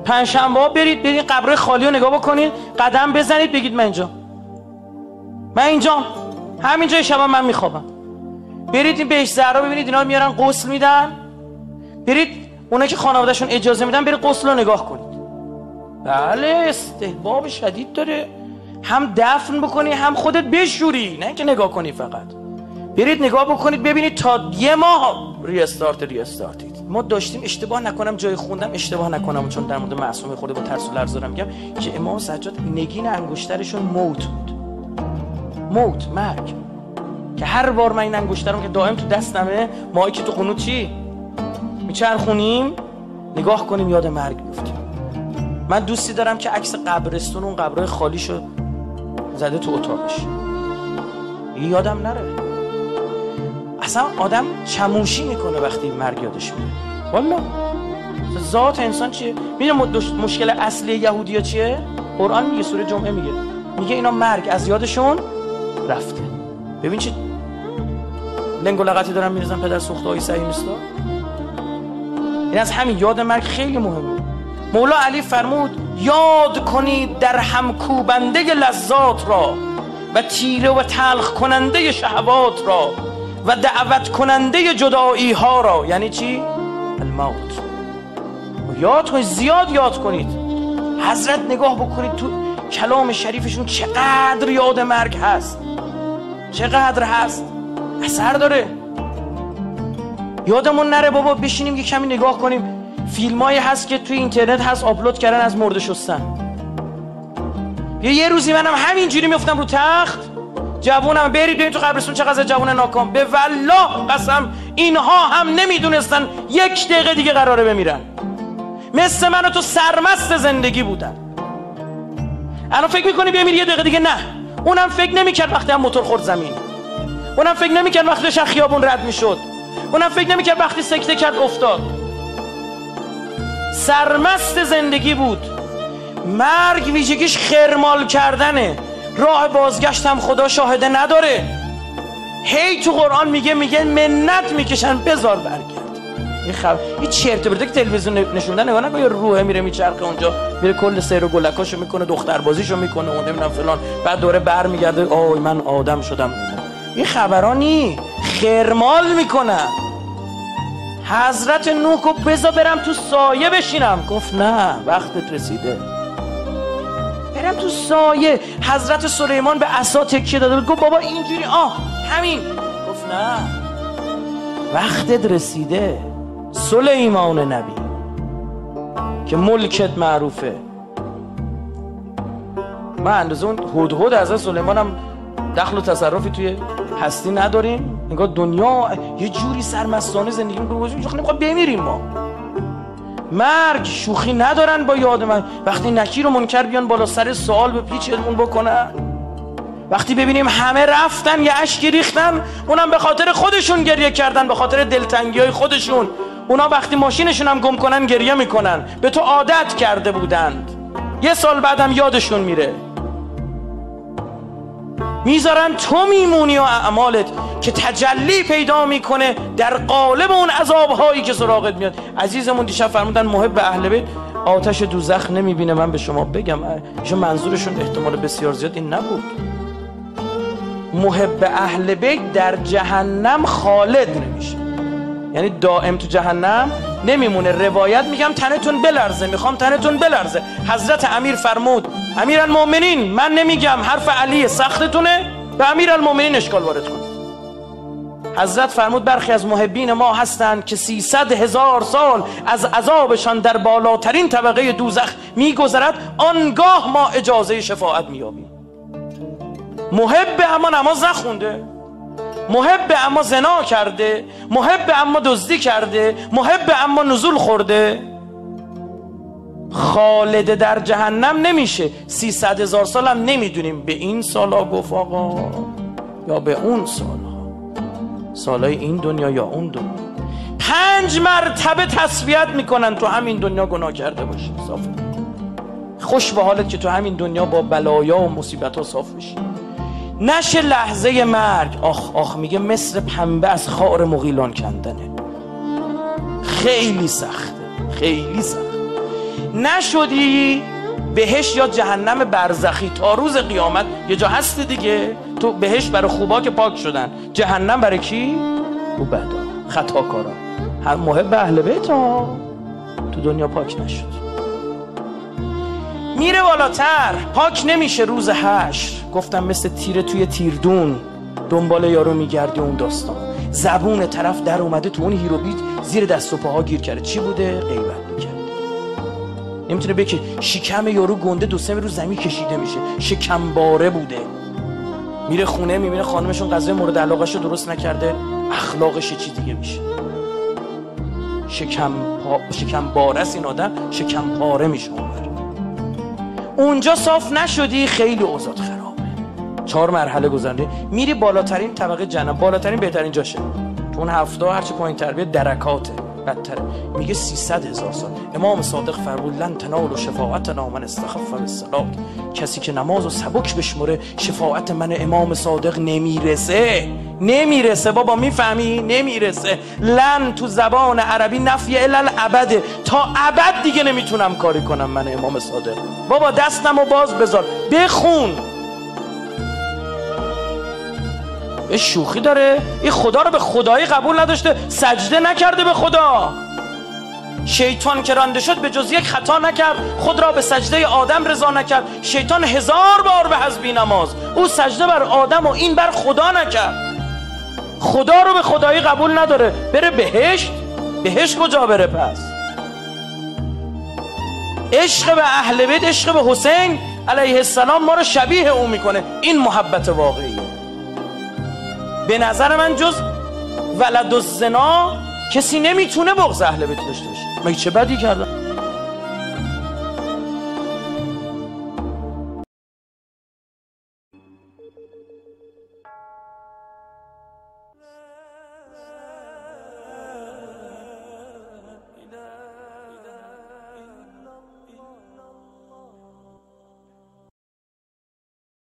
پنجشنبه ها برید قبر خالی رو نگاه بکنید، قدم بزنید بگید من اینجا همینجا شب من میخوابم. برید این بهشت زهرا ببینید اینا رو میارن غسل میدن، برید اونا که خانوادهشون اجازه میدن برید غسل رو نگاه کنید. بله استحباب شدید داره، هم دفن بکنی هم خودت بشوری، نه که نگاه کنی فقط. برید نگاه بکنید ببینید تا یه ماه ریستارتید. ما داشتیم، اشتباه نکنم جای خوندم، اشتباه نکنم چون در مورد معصومه خود با ترس و لرز دارم میگم که امام سجاد نگین انگشترشون موت بود. مرگ. که هر بار من این انگشترم که دائم تو دستمه، ماهی که تو قنوت چی میچرخونیم نگاه کنیم یاد مرگ بیفتیم. من دوستی دارم که عکس قبرستون اون قبرهای خالیشو زده تو اتاقش، یادم نره. اصلا آدم چموشی میکنه وقتی مرگ یادش میره. والا ذات انسان چیه؟ میدونی مشکل اصلی یهودی‌ها چیه؟ قرآن میگه، سوره جمعه میگه اینا مرگ از یادشون رفته. ببین چه لنگ و لغتی دارن میریزن پدر سوخته های صحیح نیستا. این از همین یاد مرگ خیلی مهمه. مولا علی فرمود یاد کنید در هم کوبنده لذات را و تیره و تلخ کننده شهوات را و دعوت کننده جدایی ها را. یعنی چی؟ الموت. یاد کنید، زیاد یاد کنید. حضرت نگاه بکنید تو کلام شریفشون چقدر یاد مرگ هست، چقدر هست، اثر داره. یادمون نره بابا بشینیم یه کمی نگاه کنیم. فیلمایی هست که توی اینترنت هست آپلود کردن از مرده شستن. یه روزی منم همینجوری میافتم رو تخت، جوونم برید ببین تو قبرستون چقدر جوون ناکام، به والله قسم اینها هم نمیدونستن 1 دقیقه دیگه قراره بمیرن. مثل من و تو سرمست زندگی بودن. الان فکر میکنی بمیری 1 دقیقه دیگه؟ نه. اونم فکر نمیکرد وقتی هم موتور خورد زمین، اونم فکر نمیکرد وقتی داشت خیابون رد میشد، اونم فکر نمیکرد وقتی سکته کرد افتاد. سرمست زندگی بود. مرگ ویژگیش خرمال کردنه، راه بازگشت هم خدا شاهده نداره. هی تو قرآن میگه منت میکشن بذار برگرد. این چرت و پرت که تلویزیون نشوندن نگاه نکن، روحه میره میچرخه اونجا، میره کل سیر و گلکاشو میکنه، دختربازیشو میکنه، اون نمیدونم فلان، بعد دوره برمیگرده آی من آدم شدم. این خبرانی خرمال میکنن. حضرت نوح گفت بذار برم تو سایه بشینم، گفت نه وقتت رسیده، برم تو سایه. حضرت سلیمان به عصا تکیه داده، گفت بابا اینجوری همین، گفت نه وقتت رسیده. سلیمان نبی که ملکت معروفه. من اندازه اون هدهد حضرت سلیمان هم دخل و تصرفی توی هستی نداریم. انگار دنیا یه جوری سرمستانه زندگی میکنه، نمیخواد بمیریم. ما مرگ شوخی ندارن با یاد من. وقتی نکیر و منکر بیان بالا سر سوال به پیچ علمون بکنن، وقتی ببینیم همه رفتن یه اشکی ریختن، اونم به خاطر خودشون گریه کردن، به خاطر دلتنگی های خودشون. اونا وقتی ماشینشون هم گم کنن گریه میکنن، به تو عادت کرده بودند، 1 سال بعدم یادشون میره. میذارن تو میمونی و اعمالت که تجلی پیدا میکنه در قالب اون عذابهایی که سراغت میاد. عزیزمون دیشب فرمودن محب اهل بیت آتش دوزخ نمیبینه. من به شما بگم ایشون منظورشون احتمال بسیار زیاد این نبود. محب اهل بیت در جهنم خالد نمیشه، یعنی دائم تو جهنم نمیمونه. روایت میگم تنتون بلرزه، میخوام تنتون بلرزه. حضرت امیر فرمود امیرالمومنین، من نمیگم حرف علی سختتونه، به امیرالمومنین اشکال وارد کنید. حضرت فرمود برخی از محبین ما هستند که 300,000 سال از عذابشان در بالاترین طبقه دوزخ میگذرد، آنگاه ما اجازه شفاعت مییابیم. محب اما نماز نخونده، محب اما زنا کرده، محب اما دزدی کرده، محب اما نزول خورده، خالد در جهنم نمیشه. 300,000 سال هم نمیدونیم به این سالا گفت آقا یا به اون سالا، سالای این دنیا یا اون دنیا. 5 مرتبه تسبیحت میکنن تو همین دنیا گناه کرده باشی صاف. خوش به حالت که تو همین دنیا با بلایا و مصیبت ها صاف بشی، نشه لحظه مرگ آخ آخ میگه مثل پنبه از خار مغیلان کندنه. خیلی سخته، خیلی سخت. نشدی بهشت یا جهنم برزخی تا روز قیامت یه جا هست دیگه. تو بهشت برای خوبا که پاک شدن، جهنم برای کی؟ او بدا خطاکارا، هر محب اهل بیت ها تو دنیا پاک نشد. میره بالاتر، پاک نمیشه روز حشر. گفتم مثل تیر توی تیردون دنبال یارو میگردی. اون داستان زبون طرف در اومده تو اون هیروبیت زیر دست و پاها گیر کرده. چی بوده؟ غیبت میکرد. نمیتونه بگه شکم یارو گنده 2-3 روز زمین کشیده میشه، شکم باره بوده. میره خونه میبینه خانمشون غذای مورد علاقهشو درست نکرده، اخلاقش چی دیگه میشه. شکم باره است این آدم، شکم پاره میشه. اونجا صاف نشدی خیلی اوضاع خرابه. 4 مرحله گذرنده، میری بالاترین طبقه جنت. بالاترین بهترین جاشه. تو اون 70 هرچی پایین تر بیاد درکاته، بدتره. میگه 300,000 سال. امام صادق فرمود لن تنالوا شفاعتنا من استخف بالصلاه. کسی که نمازو سبک بشمره شفاعت من امام صادق نمیرسه. نمیرسه بابا، میفهمی؟ نمیرسه. لن تو زبان عربی نفی الا الابد، تا ابد دیگه نمیتونم کاری کنم من امام صادق. بابا دستمو باز بذار بخون. شوخی داره؟ این خدا رو به خدایی قبول نداشته، سجده نکرده به خدا. شیطان که رانده شد به جز یک خطا نکرد، خود را به سجده آدم رضا نکرد. شیطان 1000 بار به حسبی نماز، او سجده بر آدم و این بر خدا نکرد. خدا رو به خدایی قبول نداره، بره بهشت. بهشت کجا بره پس؟ عشق به اهل بیت، عشق به حسین علیه السلام ما رو شبیه اون میکنه. این محبت واقعیه. به نظر من جز ولد الزنا کسی نمیتونه بغض اهل بیت داشته باشه. مگه چه بدی کردن؟